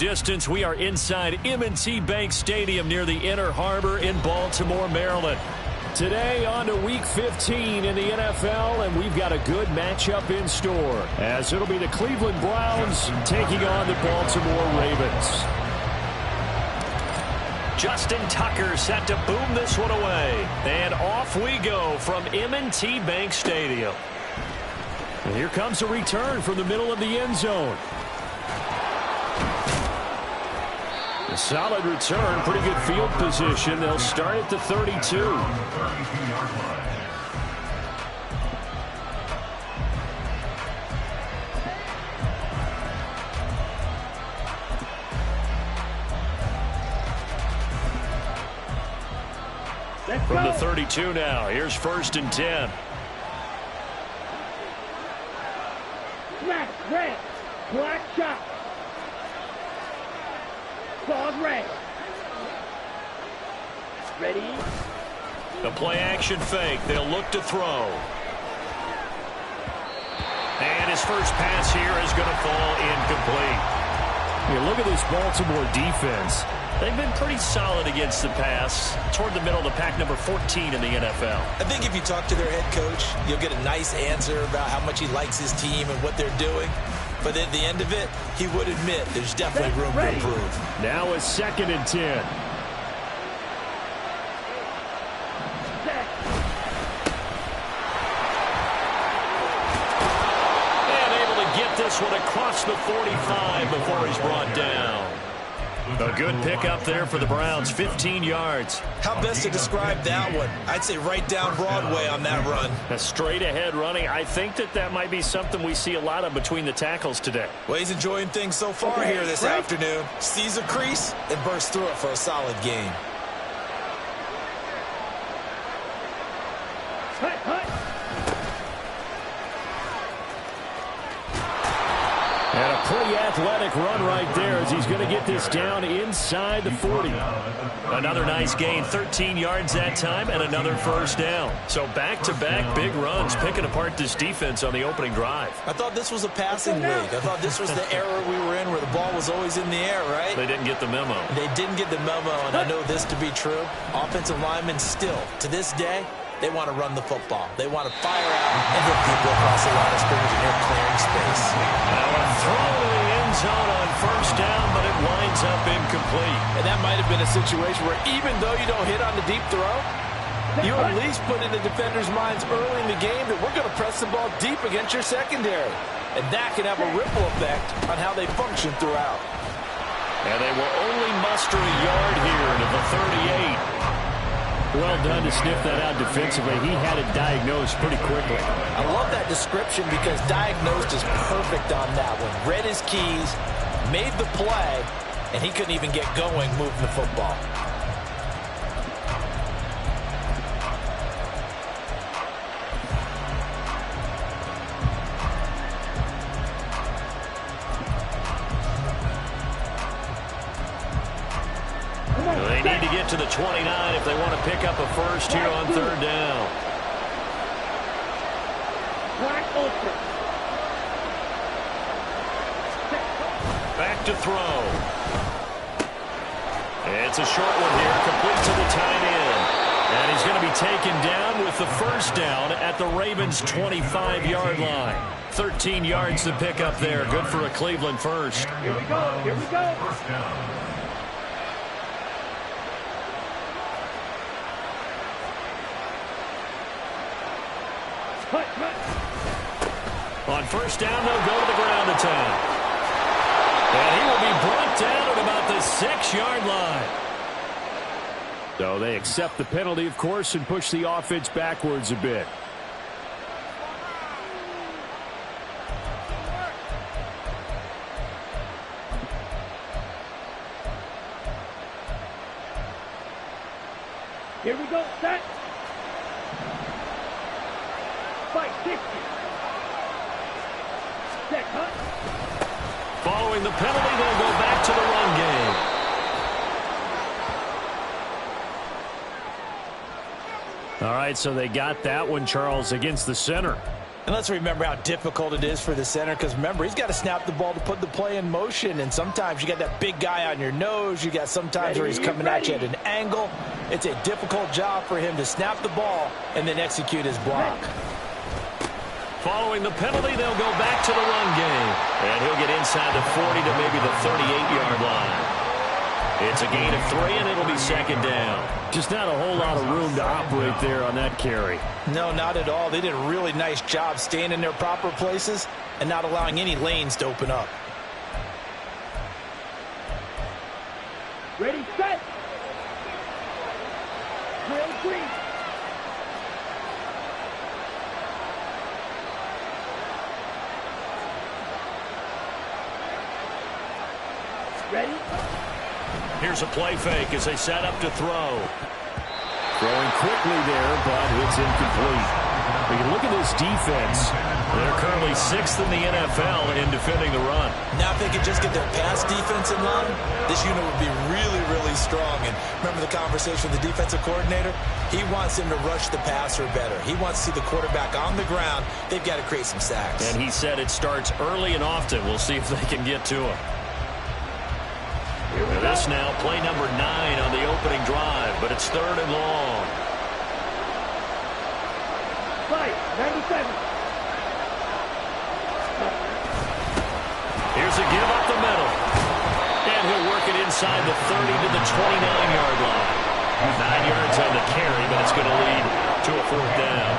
distance, we are inside M&T Bank Stadium near the Inner Harbor in Baltimore, Maryland. Today on to Week 15 in the NFL, and we've got a good matchup in store, as it'll be the Cleveland Browns taking on the Baltimore Ravens. Justin Tucker set to boom this one away. And off we go from M&T Bank Stadium. And here comes a return from the middle of the end zone. A solid return, pretty good field position. They'll start at the 32. From the 32 now, here's 1st and 10. Black, red, black shot. Claws red. Ready? The play action fake. They'll look to throw. And his first pass here is going to fall incomplete. You look at this Baltimore defense. They've been pretty solid against the pass. Toward the middle of the pack, number 14 in the NFL. I think if you talk to their head coach, you'll get a nice answer about how much he likes his team and what they're doing. But at the end of it, he would admit there's definitely room to improve. Now a 2nd and 10. And able to get this one across the 45 before he's brought down. A good pickup there for the Browns, 15 yards. How best to describe that one? I'd say right down Broadway on that run. A straight ahead running. I think that might be something we see a lot of between the tackles today. Well, he's enjoying things so far here this afternoon. Sees a crease and bursts through it for a solid gain. And a pretty athletic run right there as he's going to get this down inside the 40. Another nice gain, 13 yards that time, and another first down. So back-to-back big runs, picking apart this defense on the opening drive. I thought this was a passing league. I thought this was the era we were in where the ball was always in the air, right? They didn't get the memo. They didn't get the memo, and I know this to be true. Offensive linemen still, to this day, they want to run the football. They want to fire out and hit people across the line of scrimmage, and they're clearing space. Now a throw to the end zone on first down, but it winds up incomplete. And that might have been a situation where even though you don't hit on the deep throw, you at least put in the defender's minds early in the game that we're going to press the ball deep against your secondary. And that can have a ripple effect on how they function throughout. And they will only muster a yard here to the 38. Well done to sniff that out defensively. He had it diagnosed pretty quickly. I love that description because diagnosed is perfect on that one. Read his keys, made the play, and he couldn't even get going moving the football. They need to get to the 29 if they want to pick up a first here on 3rd down. Back to throw. It's a short one here, complete to the tight end. And he's going to be taken down with the first down at the Ravens' 25-yard line. 13 yards to pick up there. Good for a Cleveland first. Here we go. Here we go. First down. On first down, they'll go to the ground attack. And he will be brought down at about the 6-yard line. So they accept the penalty, of course, and push the offense backwards a bit. Here we go. Set. Fight 60. Set, cut. Following the penalty, they'll go back to the run game. All right, so they got that one, Charles, against the center. And let's remember how difficult it is for the center, because remember, he's got to snap the ball to put the play in motion, and sometimes you got that big guy on your nose. You got sometimes where he's coming at you at an angle. It's a difficult job for him to snap the ball and then execute his block. Following the penalty, they'll go back to the run game. And he'll get inside the 40 to maybe the 38-yard line. It's a gain of 3, and it'll be second down. Just not a whole lot of room to operate there on that carry. No, not at all. They did a really nice job staying in their proper places and not allowing any lanes to open up. Ready, set. Drill green. Ready? Here's a play fake as they set up to throw. Throwing quickly there, but it's incomplete. We can look at this defense. They're currently 6th in the NFL in defending the run. Now if they could just get their pass defense in line, this unit would be really, really strong. And remember the conversation with the defensive coordinator? He wants him to rush the passer better. He wants to see the quarterback on the ground. They've got to create some sacks. And he said it starts early and often. We'll see if they can get to him. This now, play number 9 on the opening drive, but it's 3rd and long. Fight, 97. Here's a give up the middle. And he'll work it inside the 30 to the 29-yard line. 9 yards on the carry, but it's going to lead to a 4th down.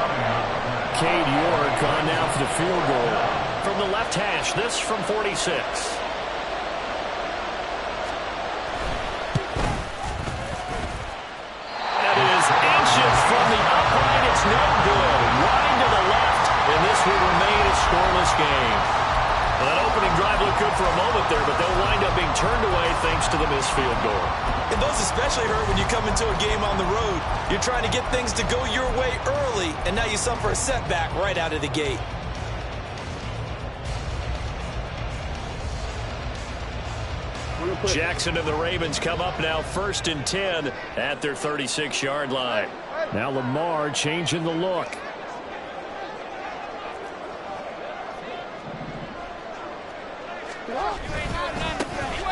Cade York on now for the field goal. From the left hash, this from 46. From the upright, it's no good. Wide to the left, and this will remain a scoreless game. Well, that opening drive looked good for a moment there, but they'll wind up being turned away thanks to the missed field goal. And those especially hurt when you come into a game on the road. You're trying to get things to go your way early, and now you suffer a setback right out of the gate. Jackson and the Ravens come up now 1st and 10 at their 36-yard line. Now Lamar changing the look.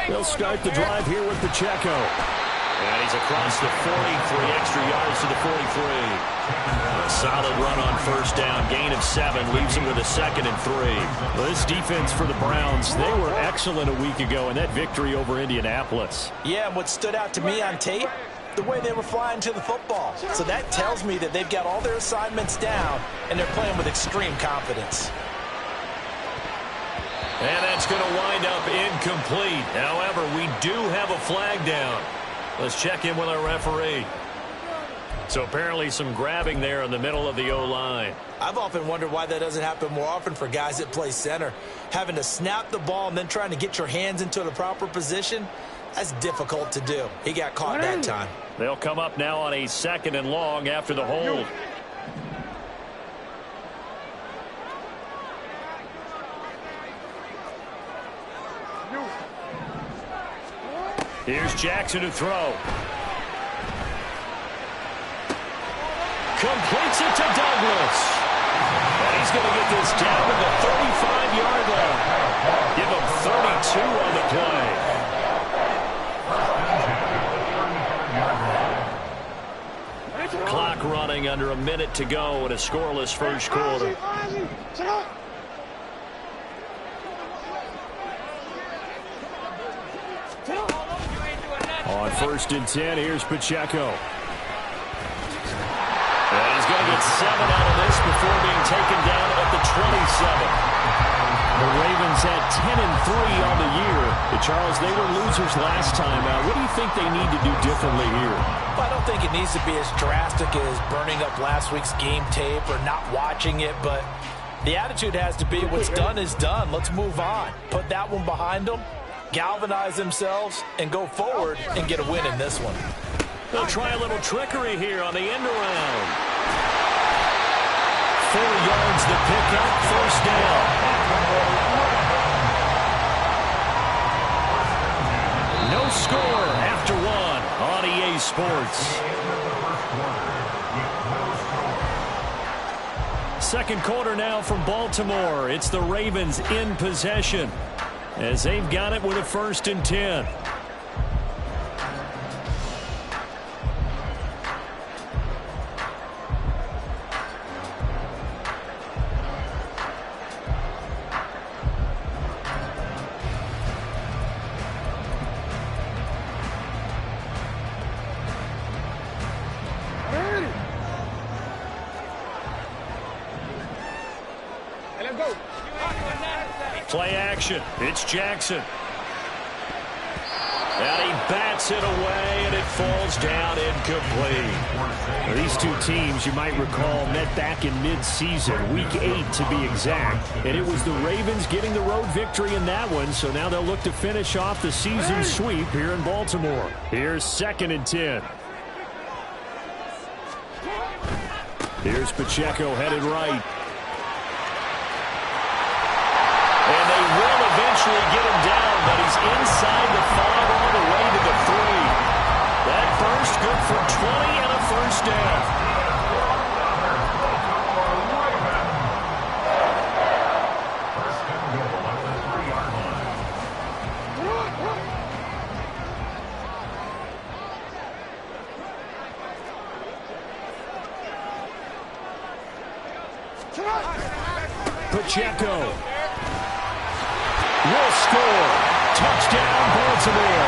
They'll start the drive here with Pacheco. And he's across the 43 extra yards to the 43. A solid run on 1st down. Gain of 7 leaves him with a 2nd and 3. Well, this defense for the Browns, they were excellent a week ago in that victory over Indianapolis. Yeah, and what stood out to me on tape, the way they were flying to the football. So that tells me that they've got all their assignments down, and they're playing with extreme confidence. And that's going to wind up incomplete. However, we do have a flag down. Let's check in with our referee. So apparently some grabbing there in the middle of the O-line. I've often wondered why that doesn't happen more often for guys that play center. Having to snap the ball and then trying to get your hands into the proper position, that's difficult to do. He got caught that time. They'll come up now on a 2nd and long after the hold. Here's Jackson to throw. Completes it to Douglas. And he's going to get this down to the 35-yard line. Give him 32 on the play. Clock running under a minute to go in a scoreless first quarter. On 1st and 10, here's Pacheco. And he's going to get 7 out of this before being taken down at the 27. The Ravens had 10-3 on the year. Charles, they were losers last time. What do you think they need to do differently here? Well, I don't think it needs to be as drastic as burning up last week's game tape or not watching it, but the attitude has to be what's done is done. Let's move on. Put that one behind them, galvanize themselves, and go forward and get a win in this one. They'll try a little trickery here on the end around. 4 yards to pick up, 1st down. No score after 1 on EA Sports. second quarter now from Baltimore. It's the Ravens in possession as they've got it with a 1st and 10. Play action. It's Jackson. And he bats it away, and it falls down incomplete. Now, these two teams, you might recall, met back in mid-season, Week 8 to be exact. And it was the Ravens getting the road victory in that one, so now they'll look to finish off the season sweep here in Baltimore. Here's 2nd and 10. Here's Pacheco headed right. And they will eventually get him down, but he's inside the 5 all the way to the 3. That burst good for 20 and a 1st down. Pacheco will score. Touchdown, Baltimore.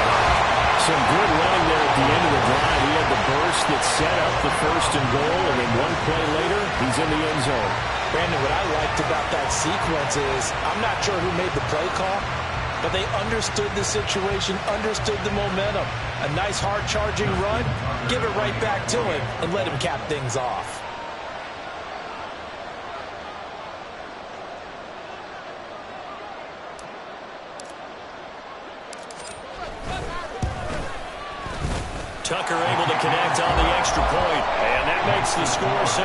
Some good running there at the end of the drive. He had the burst that set up the 1st and goal, and then one play later, he's in the end zone. Brandon, what I liked about that sequence is I'm not sure who made the play call, but they understood the situation, understood the momentum. A nice hard-charging run, give it right back to him, and let him cap things off. Tucker able to connect on the extra point, and that makes the score 7-0.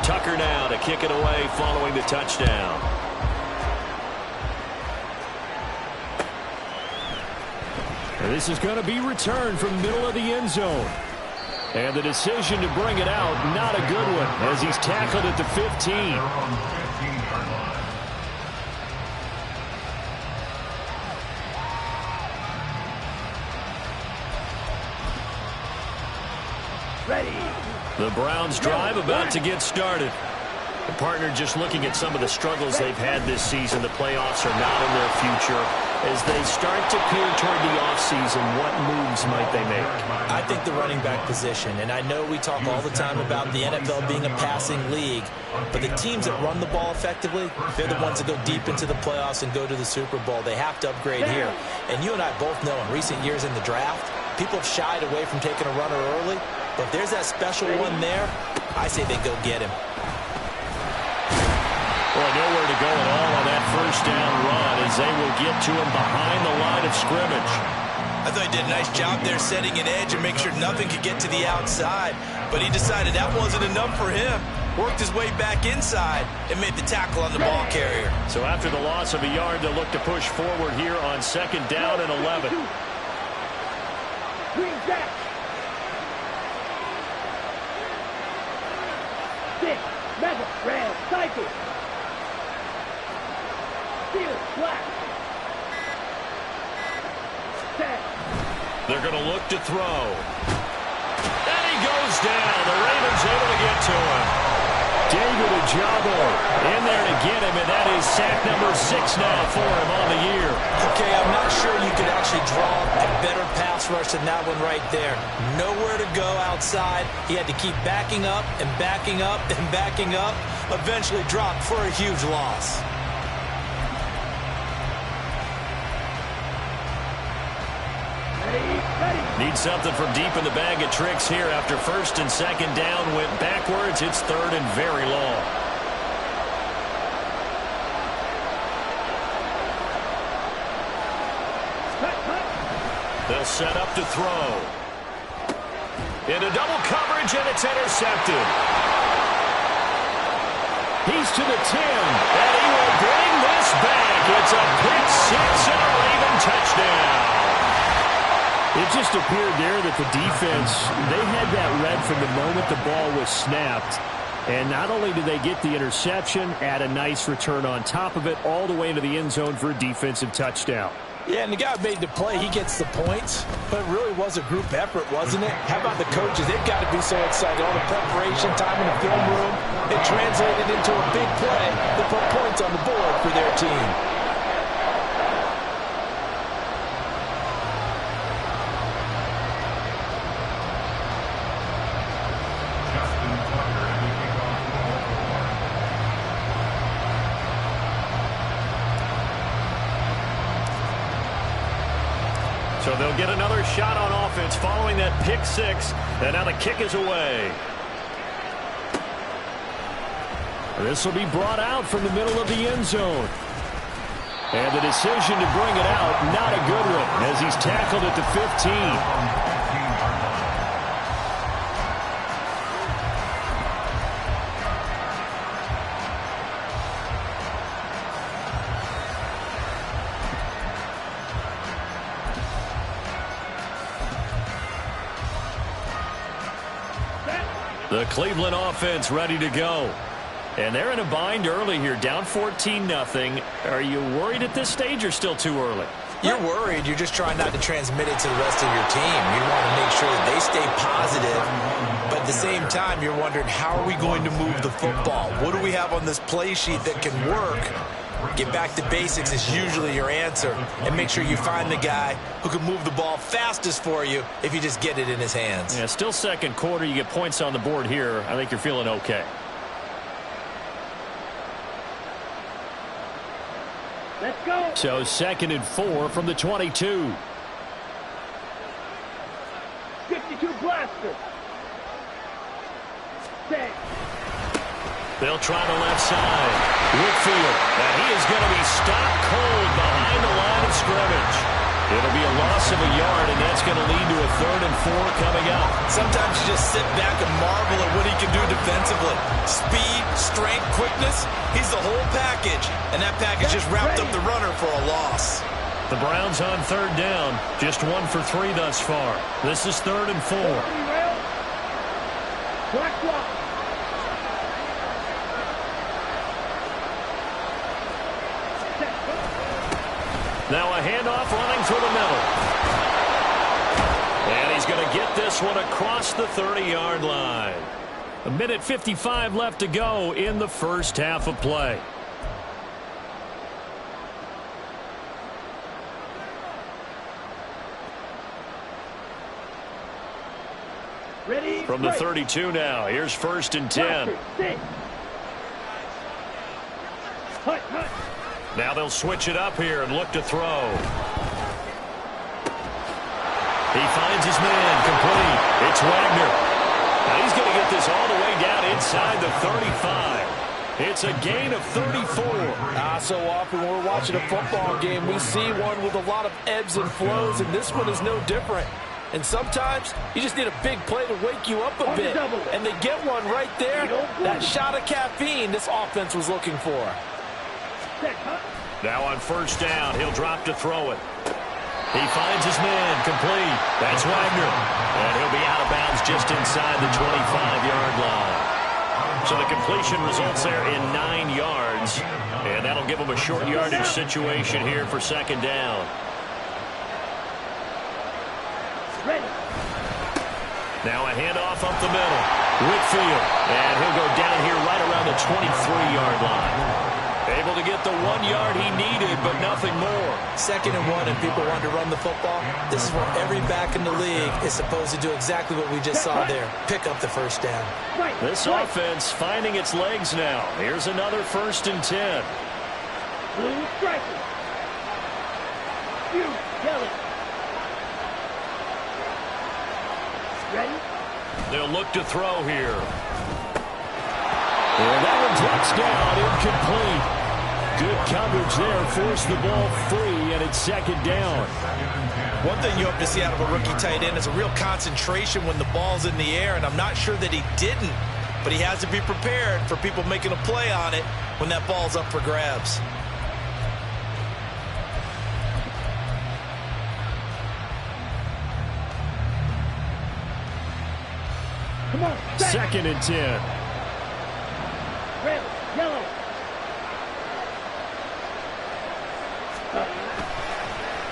Tucker now to kick it away following the touchdown. And this is going to be returned from middle of the end zone. And the decision to bring it out, not a good one, as he's tackled at the 15. Ready. The Browns drive about to get started. The partner just looking at some of the struggles they've had this season. The playoffs are not in their future. As they start to peer toward the offseason, what moves might they make? I think the running back position, and I know we talk all the time about the NFL being a passing league, but the teams that run the ball effectively, they're the ones that go deep into the playoffs and go to the Super Bowl. They have to upgrade here. And you and I both know in recent years in the draft, people have shied away from taking a runner early, but if there's that special one there, I say they go get him. Well, nowhere to go at all on that 1st down run as they will get to him behind the line of scrimmage. I thought he did a nice job there setting an edge and make sure nothing could get to the outside. But he decided that wasn't enough for him. Worked his way back inside and made the tackle on the ball carrier. So after the loss of a yard, they'll look to push forward here on 2nd down and 11. Green back. 6. Metal. Red. Cycle. Field. Black. 10. They're going to look to throw. And he goes down. The Ravens able to get to him. David Ojabo in there to get him, and that is sack number 6 now for him on the year. Okay, I'm not sure you could actually draw a better pass rush than that one right there. Nowhere to go outside. He had to keep backing up and backing up and backing up. Eventually dropped for a huge loss. Need something from deep in the bag of tricks here after 1st and 2nd down went backwards. It's 3rd and very long. They'll set up to throw. Into double coverage, and it's intercepted. He's to the 10, and he will bring this back. It's a pick 6 and a Raven touchdown. It just appeared there that the defense, they had that read from the moment the ball was snapped. And not only did they get the interception, add a nice return on top of it, all the way into the end zone for a defensive touchdown. Yeah, and the guy who made the play, he gets the points, but it really was a group effort, wasn't it? How about the coaches? They've got to be so excited. All the preparation, time in the film room, it translated into a big play that put points on the board for their team. So they'll get another shot on offense following that pick six. And now the kick is away. This will be brought out from the middle of the end zone. And the decision to bring it out, not a good one, as he's tackled at the 15. The Cleveland offense ready to go. And they're in a bind early here, down 14-0. Are you worried at this stage or still too early? You're worried. You're just trying not to transmit it to the rest of your team. You want to make sure that they stay positive. But at the same time, you're wondering, how are we going to move the football? What do we have on this play sheet that can work? Get back to basics is usually your answer. And make sure you find the guy who can move the ball fastest for you if you just get it in his hands. Yeah, still second quarter. You get points on the board here. I think you're feeling okay. Let's go. So 2nd and 4 from the 22. 52 blaster. Set. They'll try the left side. Whitfield. And he is going to be stopped cold behind the line of scrimmage. It'll be a loss of a yard, and that's going to lead to a 3rd and 4 coming up. Sometimes you just sit back and marvel at what he can do defensively. Speed, strength, quickness. He's the whole package. And that package just wrapped up the runner for a loss. The Browns on 3rd down. Just 1 for 3 thus far. This is 3rd and 4. Black block. Now a handoff running through the middle. And he's going to get this one across the 30-yard line. 1:55 left to go in the first half of play. Ready. From the 32 now, here's 1st and 10. Hut, hut. Now they'll switch it up here and look to throw. He finds his man, complete. It's Wagner. Now he's going to get this all the way down inside the 35. It's a gain of 34. So often when we're watching a football game, we see one with a lot of ebbs and flows, and this one is no different. And sometimes you just need a big play to wake you up a bit. And they get one right there. That shot of caffeine this offense was looking for. Now on 1st down, he'll drop to throw it. He finds his man, complete. That's Wagner. And he'll be out of bounds just inside the 25-yard line. So the completion results there in 9 yards. And that'll give him a short yardage situation here for 2nd down. Ready. Now a handoff up the middle. Whitfield. And he'll go down here right around the 23-yard line. Able to get the 1 yard he needed, but nothing more. 2nd and 1, and people want to run the football. This is where every back in the league is supposed to do exactly what we just saw there. Pick up the 1st down. This offense finding its legs now. Here's another 1st and 10. Blue striker. You, yellow. Ready? They'll look to throw here. And that one drops down, incomplete. Good coverage there, forced the ball free, and it's 2nd down. One thing you hope to see out of a rookie tight end is a real concentration when the ball's in the air, and I'm not sure that he didn't, but he has to be prepared for people making a play on it when that ball's up for grabs. Come on. 2nd and 10. Red, yellow.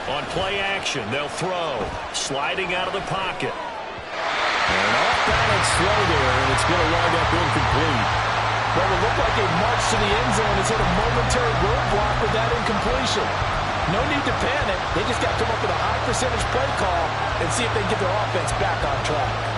On play action, they'll throw. Sliding out of the pocket. An off-balance throw there, and it's going to wind up incomplete. Well, it looked like a march to the end zone has hit a momentary roadblock with that incompletion. No need to panic. They just got to come up with a high percentage play call and see if they can get their offense back on track.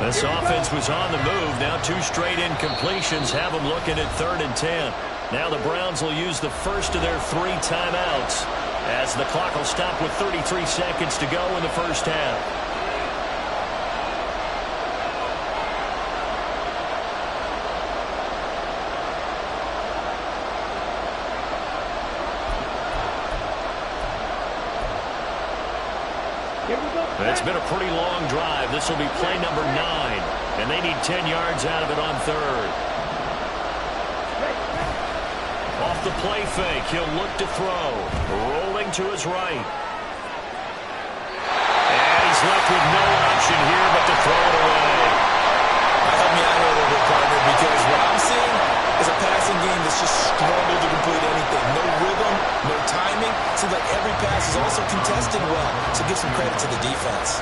This offense was on the move. Now 2 straight incompletions have them looking at 3rd and 10. Now the Browns will use the first of their 3 timeouts as the clock will stop with 33 seconds to go in the first half. It's been a pretty long drive. This will be play number 9, and they need 10 yards out of it on 3rd. Off the play fake, he'll look to throw. Rolling to his right. And he's left with no option here but to throw it away. Help me out here a little bit, partner, because what I'm seeing is a passing game that's just struggled to complete anything. No rhythm, no timing. Seems like every pass is also contested well, so give some credit to the defense.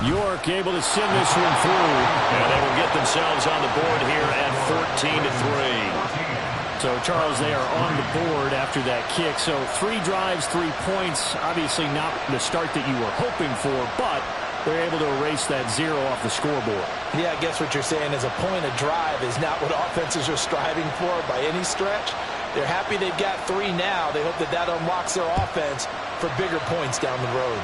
York able to send this one through, and they will get themselves on the board here at 14-3. So, Charles, they are on the board after that kick. So 3 drives, 3 points. Obviously not the start that you were hoping for, but they're able to erase that 0 off the scoreboard. Yeah, I guess what you're saying is a point of drive is not what offenses are striving for by any stretch. They're happy they've got 3 now. They hope that that unlocks their offense for bigger points down the road.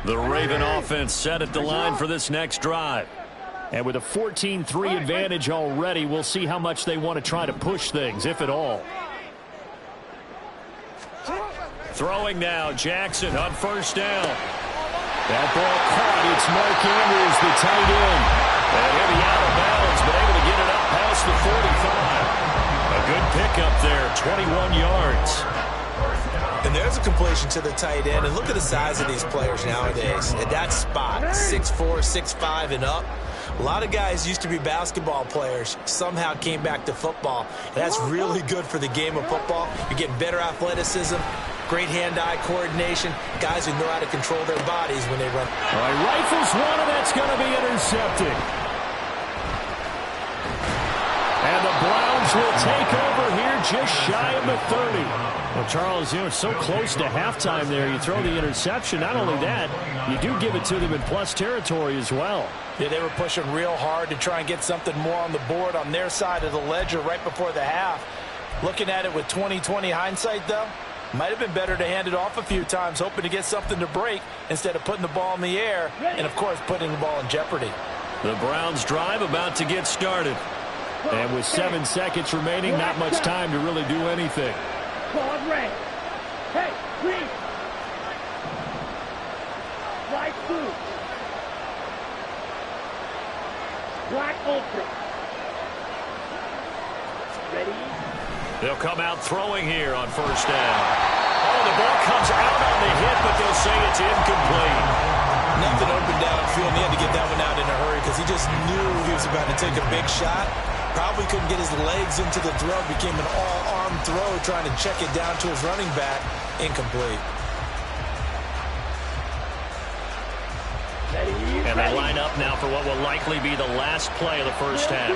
The Raven offense set at the line for this next drive. And with a 14-3 advantage already, we'll see how much they want to try to push things, if at all. Throwing now, Jackson on first down. That ball caught. It's Mark Andrews, the tight end. And he'll be out of bounds, but able to get it up past the 45. A good pickup there, 21 yards. And there's a completion to the tight end. And look at the size of these players nowadays. At that spot, 6'4", 6'5", and up. A lot of guys used to be basketball players, somehow came back to football. And that's really good for the game of football. You're getting better athleticism, great hand-eye coordination, guys who know how to control their bodies when they run. All right, rifles one, and that's going to be intercepted. And the Browns will take over here just shy of the 30. Well, Charles, you know, it's so close to halftime there. You throw the interception. Not only that, you do give it to them in plus territory as well. Yeah, they were pushing real hard to try and get something more on the board on their side of the ledger right before the half. Looking at it with 20/20 hindsight, though, might have been better to hand it off a few times, hoping to get something to break instead of putting the ball in the air and, of course, putting the ball in jeopardy. The Browns drive about to get started. And with 7 seconds remaining, not much time to really do anything. Claude Ray. Hey, green. Light blue. Black ultra. Ready? They'll come out throwing here on first down. Oh, the ball comes out on the hit, but they'll say it's incomplete. Nothing open downfield, and he had to get that one out in a hurry because he just knew he was about to take a big shot. Probably couldn't get his legs into the throw. Became an all-arm throw, trying to check it down to his running back. Incomplete. And they line up now for what will likely be the last play of the first half.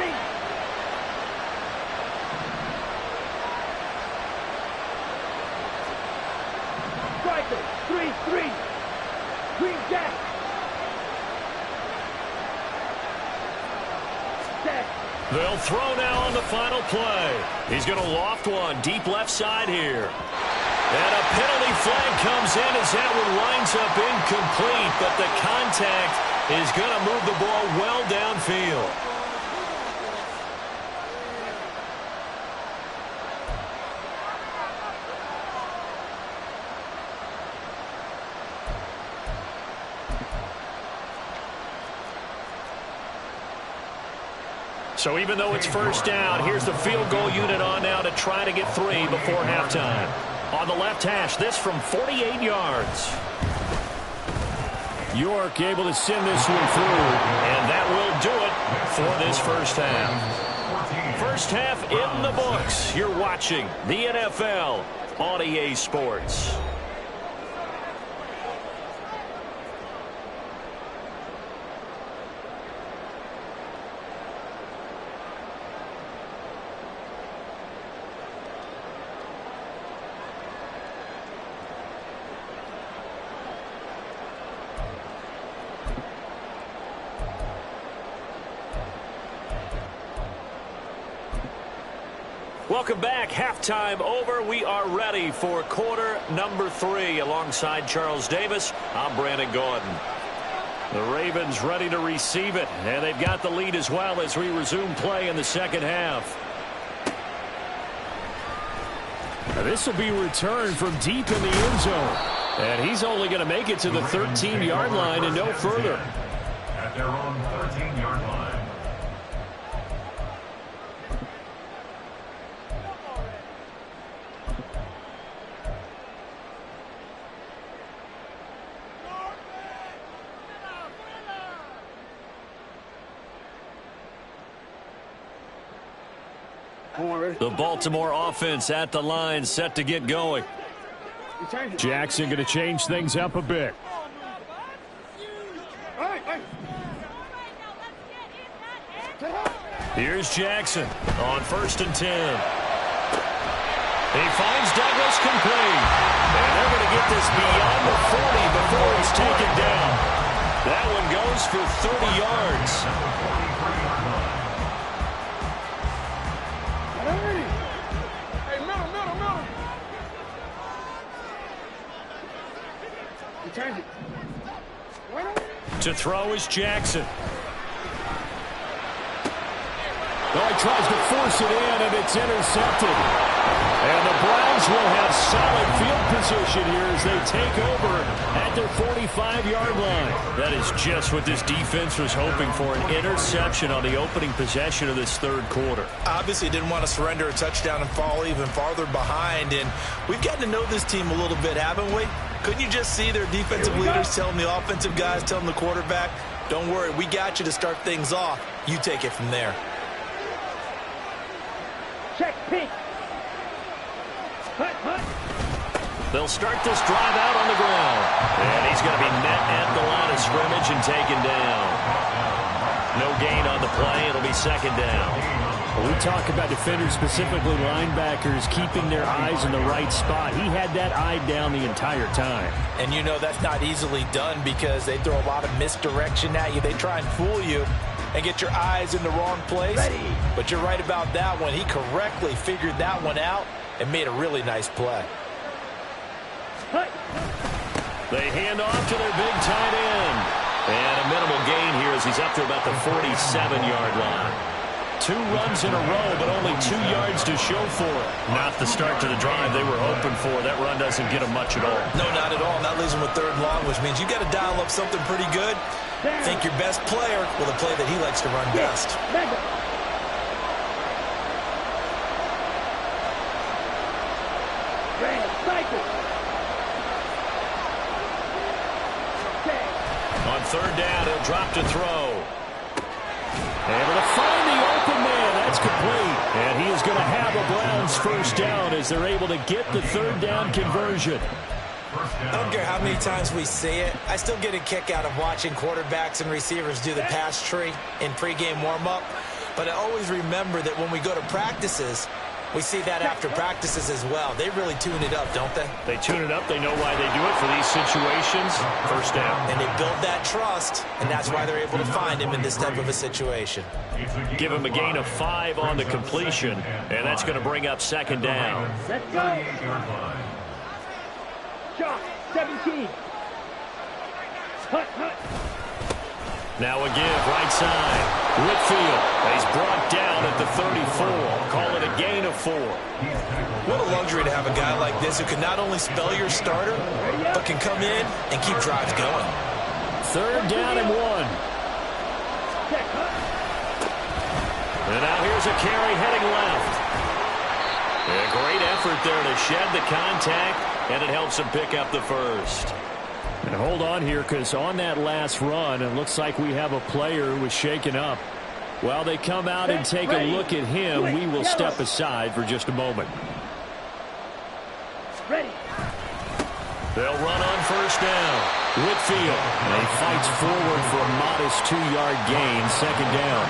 Green jack. Set. They'll throw now on the final play. He's going to loft one deep left side here. And a penalty flag comes in as that one winds up incomplete, but the contact is going to move the ball well downfield. So even though it's first down, here's the field goal unit on now to try to get 3 before halftime. On the left hash, this from 48 yards. York able to send this one through, and that will do it for this first half. First half in the books. You're watching the NFL on EA Sports. Welcome back. Halftime over. We are ready for quarter number 3. Alongside Charles Davis, I'm Brandon Gordon. The Ravens ready to receive it, and they've got the lead as well as we resume play in the second half. Now this will be returned from deep in the end zone, and he's only going to make it to the 13-yard line and no further. At their own 13-yard line. The Baltimore offense at the line, set to get going. Jackson going to change things up a bit. Here's Jackson on 1st and 10. He finds Douglas complete. And they're going to get this beyond the 40 before it's taken down. That one goes for 30 yards. To throw is Jackson. Oh, he tries to force it in, and it's intercepted. And the Browns will have solid field position here as they take over at their 45-yard line. That is just what this defense was hoping for, an interception on the opening possession of this third quarter. Obviously didn't want to surrender a touchdown and fall even farther behind, and we've gotten to know this team a little bit, haven't we? Couldn't you just see their defensive leaders telling the offensive guys, telling the quarterback, don't worry, we got you to start things off. You take it from there. Check pink. Hut, hut. They'll start this drive out on the ground. And he's going to be met at the line of scrimmage and taken down. No gain on the play. It'll be second down. Well, we talk about defenders, specifically linebackers, keeping their eyes in the right spot. He had that eye down the entire time. And you know that's not easily done because they throw a lot of misdirection at you. They try and fool you and get your eyes in the wrong place. Ready. But you're right about that one. He correctly figured that one out and made a really nice play. They hand off to their big tight end. And a minimal gain here as he's up to about the 47-yard line. 2 runs in a row, but only 2 yards to show for it. Not the start to the drive they were hoping for. That run doesn't get them much at all. No, not at all. That leaves them with 3rd and long, which means you got to dial up something pretty good. Think your best player with a play that he likes to run best. On 3rd down, he'll drop to throw. Able to find the open man. That's complete. And he is going to have a Browns first down as they're able to get the 3rd down conversion. I don't care how many times we see it. I still get a kick out of watching quarterbacks and receivers do the pass tree in pregame warm-up. But I always remember that when we go to practices, We see that after practices as well. They really tune it up, don't they? They tune it up. They know why they do it for these situations. First down. And they build that trust, and that's why they're able to find him in this type of a situation. Give him a gain of 5 on the completion, and that's going to bring up second down. Let's go. Shot, 17. Hut, hut. Now a give, right side. Whitfield. He's brought down at the 34. Call it a gain of 4. What a luxury to have a guy like this who can not only spell your starter, but can come in and keep drives going. Third down and 1. And now here's a carry heading left. A great effort there to shed the contact, and it helps him pick up the first. And hold on here, because on that last run, it looks like we have a player who was shaken up. While they come out and take a look at him, we will step aside for just a moment. Ready. They'll run on first down. Whitfield. And he fights forward for a modest 2-yard gain, second down.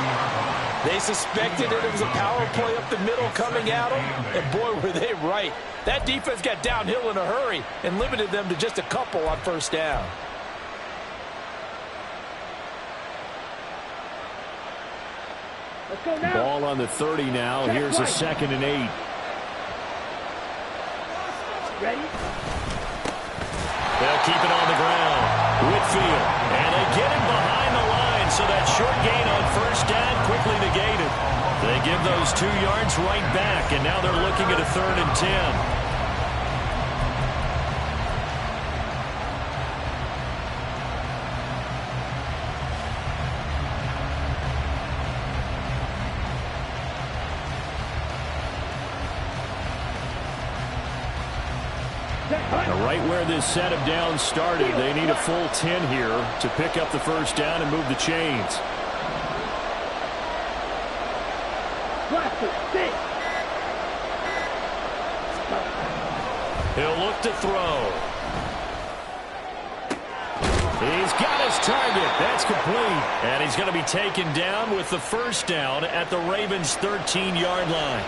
They suspected it was a power play up the middle coming at them, and boy, were they right. That defense got downhill in a hurry and limited them to just a couple on first down. Let's go now. Ball on the 30 now. Here's a 2nd and 8. Ready. They'll keep it on the ground. Whitfield. And they get him behind the line, so that short gain on first down quickly negated. They give those 2 yards right back, and now they're looking at a 3rd and 10. Now, right where this set of downs started, they need a full 10 here to pick up the first down and move the chains. He'll look to throw. He's got his target. That's complete. And he's going to be taken down with the first down at the Ravens' 13-yard line.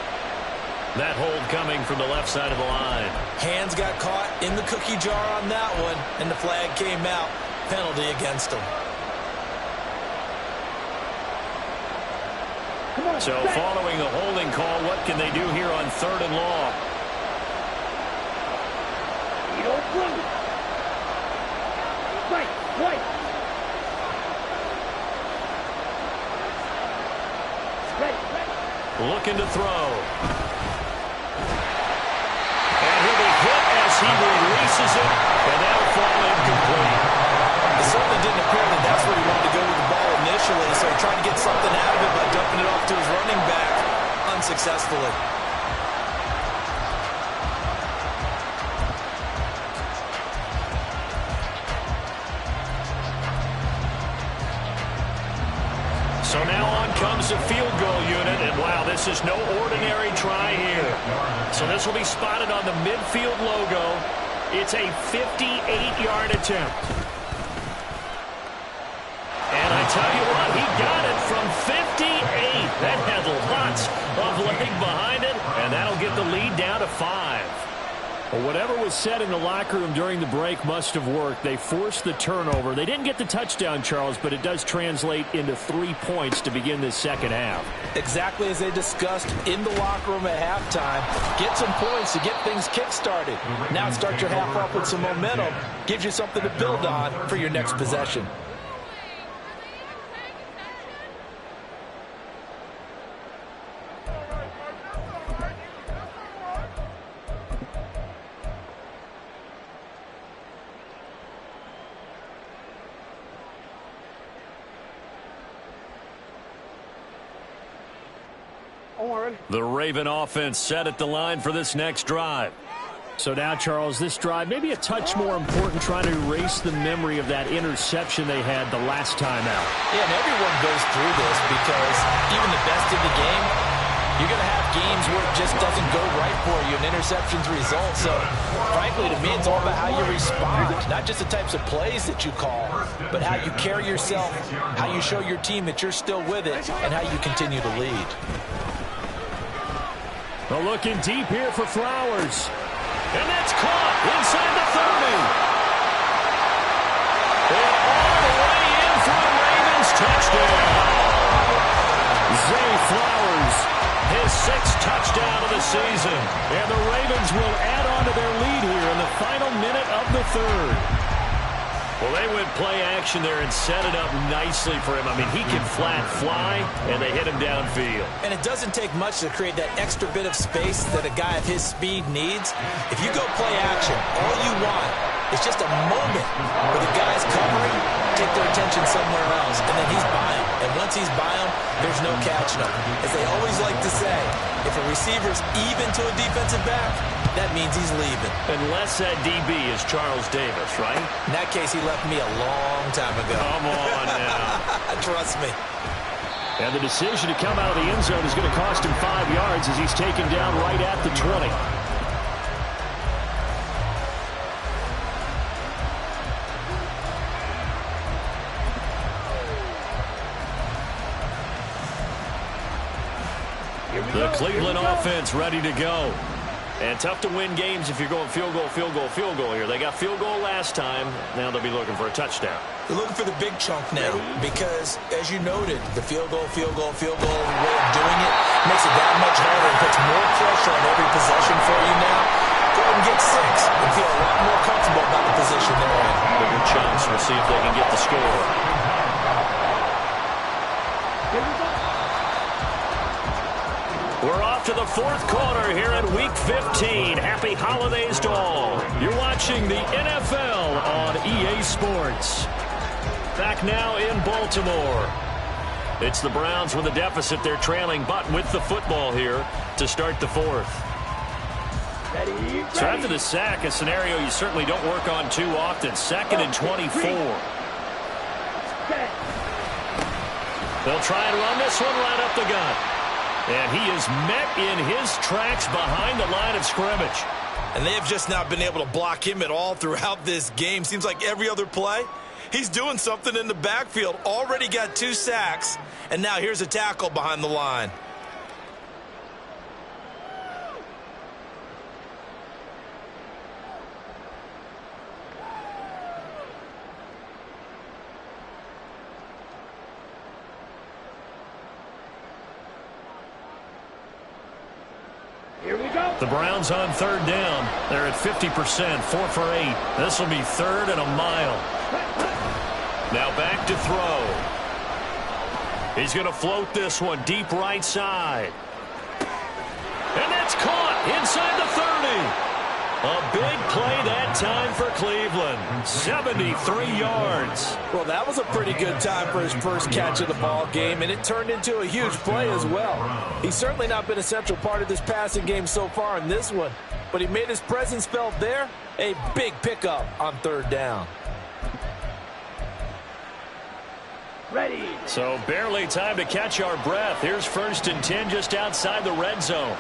That hold coming from the left side of the line. Hands got caught in the cookie jar on that one, and the flag came out. Penalty against him. So following the holding call, what can they do here on 3rd and long? Looking to throw. And he'll be hit as he releases it, and that'll fall incomplete. It certainly didn't appear that that's where he wanted to go with the ball initially, so he tried to get something out of it by dumping it off to his running back unsuccessfully. So now on comes the field goal unit, and wow, this is no ordinary try here. So this will be spotted on the midfield logo. It's a 58-yard attempt. And I tell you what, he got it from 58. That had lots of leg behind it, and that'll get the lead down to 5. Well, whatever was said in the locker room during the break must have worked. They forced the turnover. They didn't get the touchdown, Charles, but it does translate into 3 points to begin this second half. Exactly as they discussed in the locker room at halftime. Get some points to get things kick-started. Now start your half off with some momentum. Gives you something to build on for your next possession. The Raven offense set at the line for this next drive. So now, Charles, this drive maybe a touch more important, trying to erase the memory of that interception they had the last time out. Yeah, and everyone goes through this because even the best in the game, you're going to have games where it just doesn't go right for you, and interceptions result. So, frankly, to me, it's all about how you respond, not just the types of plays that you call, but how you carry yourself, how you show your team that you're still with it, and how you continue to lead. Well, looking deep here for Flowers. And that's caught inside the 30. And all the way in for the Ravens touchdown. Zay Flowers, his 6th touchdown of the season. And the Ravens will add on to their lead here in the final minute of the 3rd. Well, they went play action there and set it up nicely for him. I mean, he can flat fly, and they hit him downfield. And it doesn't take much to create that extra bit of space that a guy of his speed needs. If you go play action, all you want is just a moment where the guy's covering, take their attention somewhere else, and then he's by him. And once he's by him, there's no catching him. As they always like to say, if a receiver's even to a defensive back, that means he's leaving. Unless that DB is Charles Davis, right? In that case, he left me a long time ago. Come on now. Trust me. And the decision to come out of the end zone is going to cost him 5 yards as he's taken down right at the 20. The Cleveland offense ready to go. And tough to win games if you're going field goal, field goal, field goal here. They got field goal last time. Now they'll be looking for a touchdown. They're looking for the big chunk now because, as you noted, the field goal way of doing it makes it that much harder and puts more pressure on every possession for you now. Go ahead and get 6 and feel a lot more comfortable about the position they're in. Bigger chunks. We'll see if they can get the score. We're off to the 4th quarter here in Week 15. Happy holidays to all. You're watching the NFL on EA Sports. Back now in Baltimore. It's the Browns with a deficit. They're trailing, but with the football here to start the 4th. So after the sack, a scenario you certainly don't work on too often. 2nd and 24. They'll try and run this one right up the gut. And he is met in his tracks behind the line of scrimmage. And they have just not been able to block him at all throughout this game. Seems like every other play, he's doing something in the backfield. Already got 2 sacks, and now here's a tackle behind the line. The Browns on 3rd down. They're at 50%, 4 for 8. This will be 3rd and a mile. Now back to throw. He's going to float this one deep right side. And that's caught inside the 30. A big play that time for Cleveland. 73 yards. Well, that was a pretty good time for his first catch of the ball game, and it turned into a huge play as well. He's certainly not been a central part of this passing game so far in this one, but he made his presence felt there. A big pickup on 3rd down. Ready. So barely time to catch our breath. Here's 1st and 10 just outside the red zone.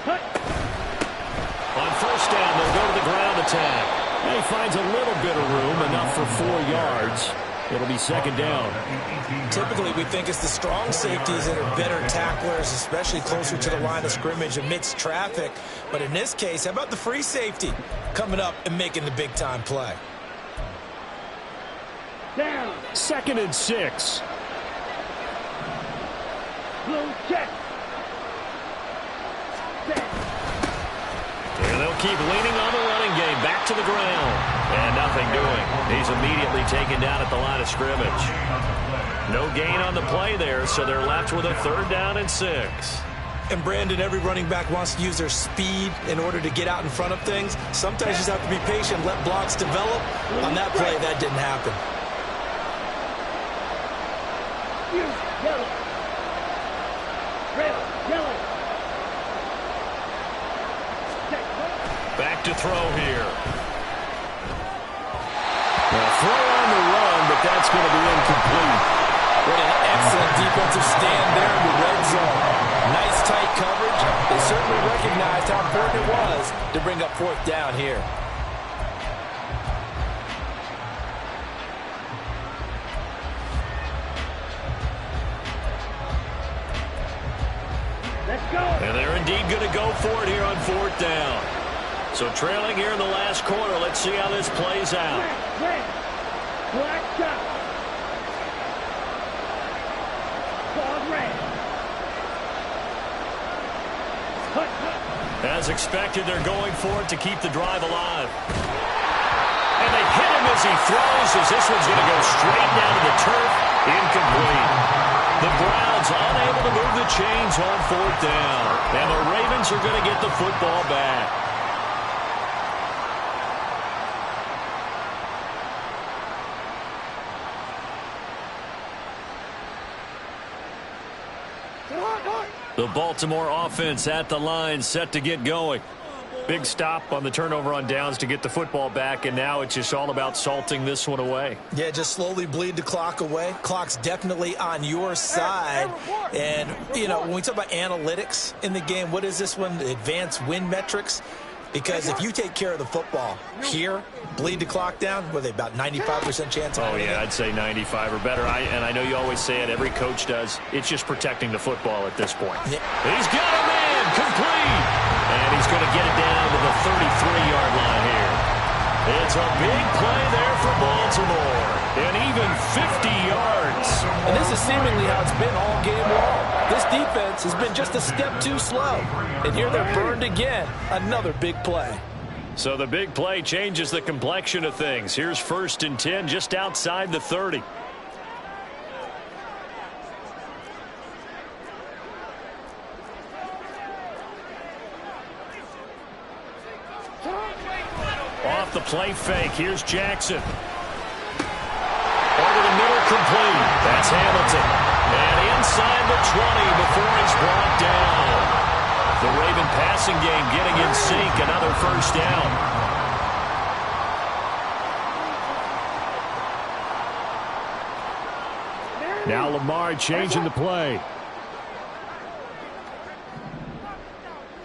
Cut. On 1st down, they'll go to the ground attack. And he finds a little bit of room, enough for 4 yards. It'll be 2nd down. Typically, we think it's the strong safeties that are better tacklers, especially closer to the line of scrimmage amidst traffic. But in this case, how about the free safety coming up and making the big-time play? Down. 2nd and 6. Blue check. Set. And they'll keep leaning on the running game. Back to the ground. And nothing doing. He's immediately taken down at the line of scrimmage. No gain on the play there, so they're left with a 3rd down and 6. And Brandon, every running back wants to use their speed in order to get out in front of things. Sometimes you just have to be patient, let blocks develop. On that play, that didn't happen. Yellow. Red. Yellow. Back to throw here. Well, throw on the run, but that's going to be incomplete. What an excellent defensive stand there in the red zone. Nice tight coverage. They certainly recognized how important it was to bring up 4th down here. And they're indeed going to go for it here on 4th down. So trailing here in the last quarter. Let's see how this plays out. Red. Black shot. Ball red. Cut. As expected, they're going for it to keep the drive alive. And they hit him as he throws, as this one's going to go straight down to the turf. Incomplete. The Browns unable to move the chains on 4th down. And the Ravens are going to get the football back. The Baltimore offense at the line, set to get going. Big stop on the turnover on downs to get the football back, and now it's just all about salting this one away. Yeah, just slowly bleed the clock away. Clock's definitely on your side. And, you know, when we talk about analytics in the game, what is this one? Advanced win metrics? Because if you take care of the football here, bleed the clock down, what are they, about 95% chance of winning? Yeah, I'd say 95 or better. And I know you always say it, every coach does. It's just protecting the football at this point. Yeah. He's got a man, complete. And he's going to get it down to the 33-yard line here. It's a big play there for Baltimore. And even 50 yards. And this is seemingly how it's been all game long. This defense has been just a step too slow. And here they're burned again. Another big play. So the big play changes the complexion of things. Here's 1st and 10 just outside the 30. Off the play fake. Here's Jackson. Over the middle, complete. That's Hamilton. And inside the 20 before he's brought down. The Raven passing game getting in sync. Another 1st down. Now Lamar changing the play.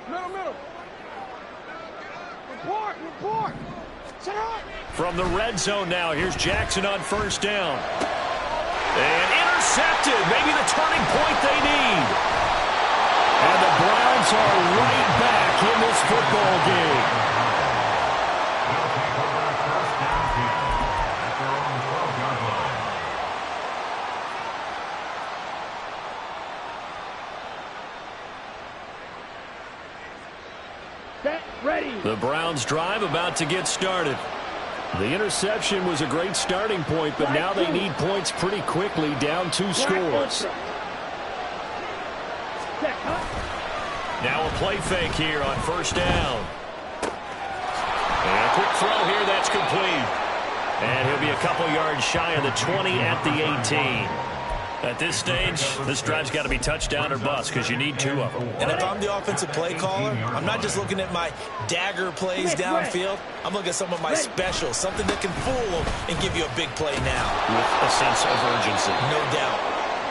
Middle. Report. Set up. From the red zone now, here's Jackson on 1st down. And intercepted. Maybe the turning point they need. And the Browns are right back in this football game. They'll take over 1st down here at their own 12-yard line. Set. Ready. The Browns drive about to get started. The interception was a great starting point, but now they need points pretty quickly, down 2 scores. Now a play fake here on 1st down. And a quick throw here, that's complete. And he'll be a couple yards shy of the 20 at the 18. At this stage, this drive's got to be touchdown or bust because you need 2 of them. And if I'm the offensive play caller, I'm not just looking at my dagger plays downfield. I'm looking at some of my specials, something that can fool them and give you a big play now. With a sense of urgency. No doubt.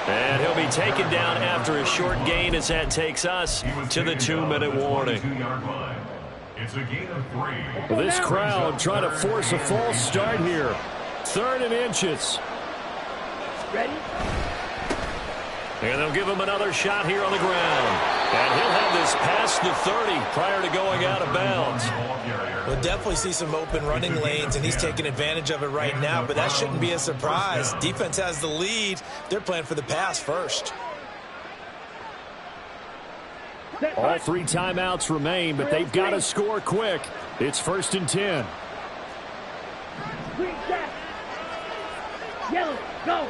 And he'll be taken down after a short gain as that takes us to the 2-minute warning. 22-yard line. It's a gain of 3. This crowd trying to force a false start here. 3rd and inches. Ready. And they'll give him another shot here on the ground. And he'll have this past the 30 prior to going out of bounds. We'll definitely see some open running lanes, and he's taking advantage of it right now, but that shouldn't be a surprise. Defense has the lead. They're playing for the pass first. All 3 timeouts remain, but they've got to score quick. It's 1st and 10. Green jack. Yellow. Go.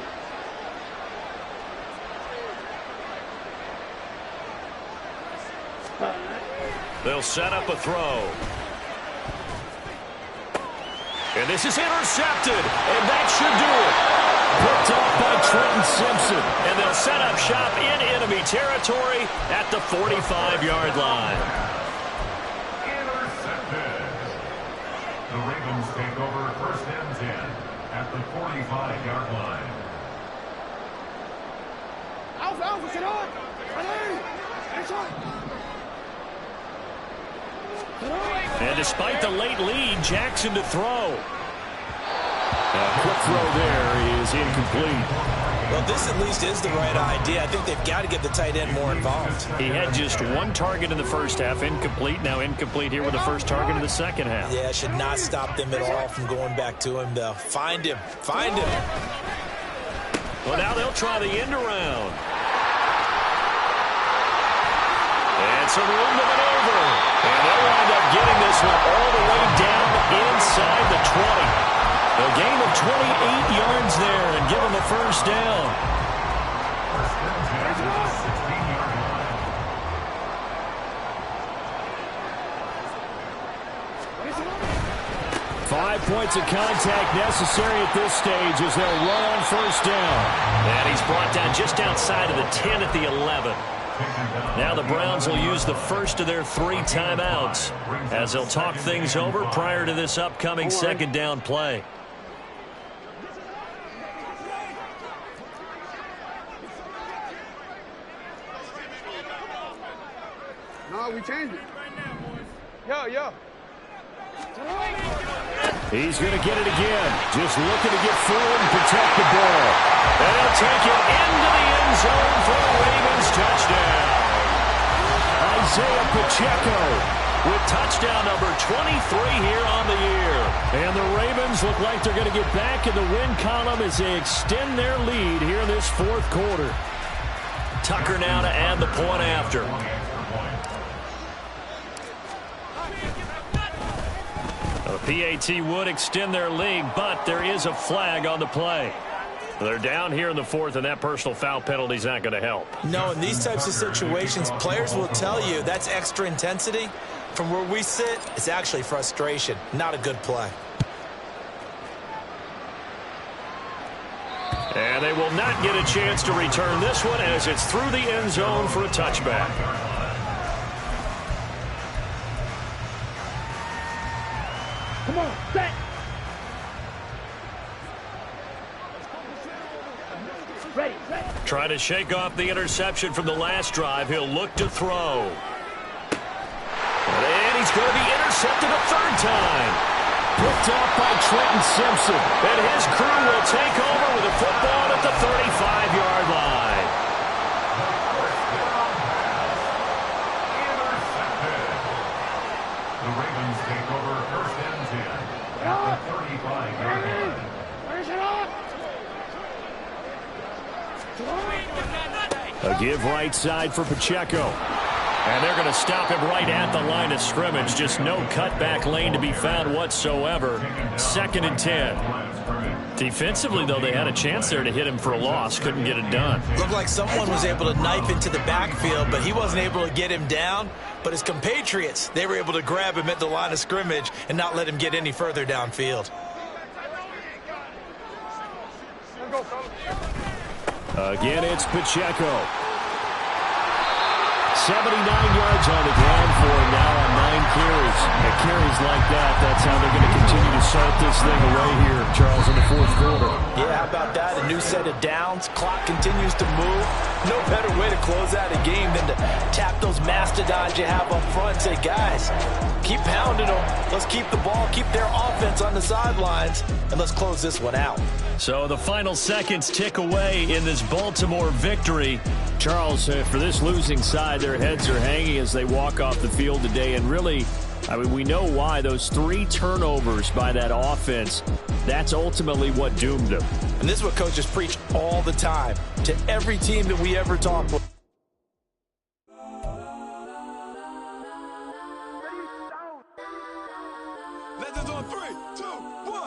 They'll set up a throw. And this is intercepted, and that should do it. Picked off by Trenton Simpson, and they'll set up shop in enemy territory at the 45-yard line. Intercepted. The Ravens take over 1st and 10 at the 45-yard line. Alpha, sit on. And despite the late lead, Jackson to throw. Quick throw there is incomplete. Well, this at least is the right idea. I think they've got to get the tight end more involved. He had just one target in the first half, incomplete. Now incomplete here with the first target in the second half. Yeah, should not stop them at all from going back to him, though. Find him. Find him. Well, now they'll try the end around. And some room to maneuver. And they'll wind up getting this one all the way down inside the 20. A gain of 28 yards there and give them a first down. 5 points of contact necessary at this stage as they'll run on first down. And he's brought down just outside of the 10 at the 11. Now the Browns will use the first of their 3 timeouts as they'll talk things over prior to this upcoming second down play. No, we changed it. Yo. He's going to get it again. Just looking to get forward and protect the ball. And he'll take it into the end zone for the Ravens touchdown. Isaiah Pacheco with touchdown number 23 here on the year. And the Ravens look like they're going to get back in the win column as they extend their lead here in this fourth quarter. Tucker now to add the point after. The PAT would extend their lead, but there is a flag on the play. They're down here in the fourth, and that personal foul penalty is not going to help. No, in these types of situations, players will tell you that's extra intensity. From where we sit, it's actually frustration. Not a good play. And they will not get a chance to return this one as it's through the end zone for a touchback. Come on, set. Ready. Trying to shake off the interception from the last drive. He'll look to throw. And he's going to be intercepted a third time. Picked off by Trenton Simpson. And his crew will take over with the football at the 35-yard line. The Ravens take over first and 10 at the 35-yard line. Where's it up? A give right side for Pacheco. And they're going to stop him right at the line of scrimmage. Just no cutback lane to be found whatsoever. 2nd and 10. Defensively, though, they had a chance there to hit him for a loss. Couldn't get it done. Looked like someone was able to knife into the backfield, but he wasn't able to get him down. But his compatriots, they were able to grab him at the line of scrimmage and not let him get any further downfield. Again, it's Pacheco. 79 yards on the ground for him now on 9 carries. And carries like that, that's how they're going to continue to salt this thing away here, Charles, in the fourth quarter. Yeah, how about that? A new set of downs. Clock continues to move. No better way to close out a game than to tap those mastodons you have up front and say, guys, keep pounding them. Let's keep the ball, keep their offense on the sidelines, and let's close this one out. So the final seconds tick away in this Baltimore victory. Charles, for this losing side, their heads are hanging as they walk off the field today. And really, I mean, we know why. Those 3 turnovers by that offense, that's ultimately what doomed them. And this is what coaches preach all the time to every team that we ever talk with. Legends on 3, 2,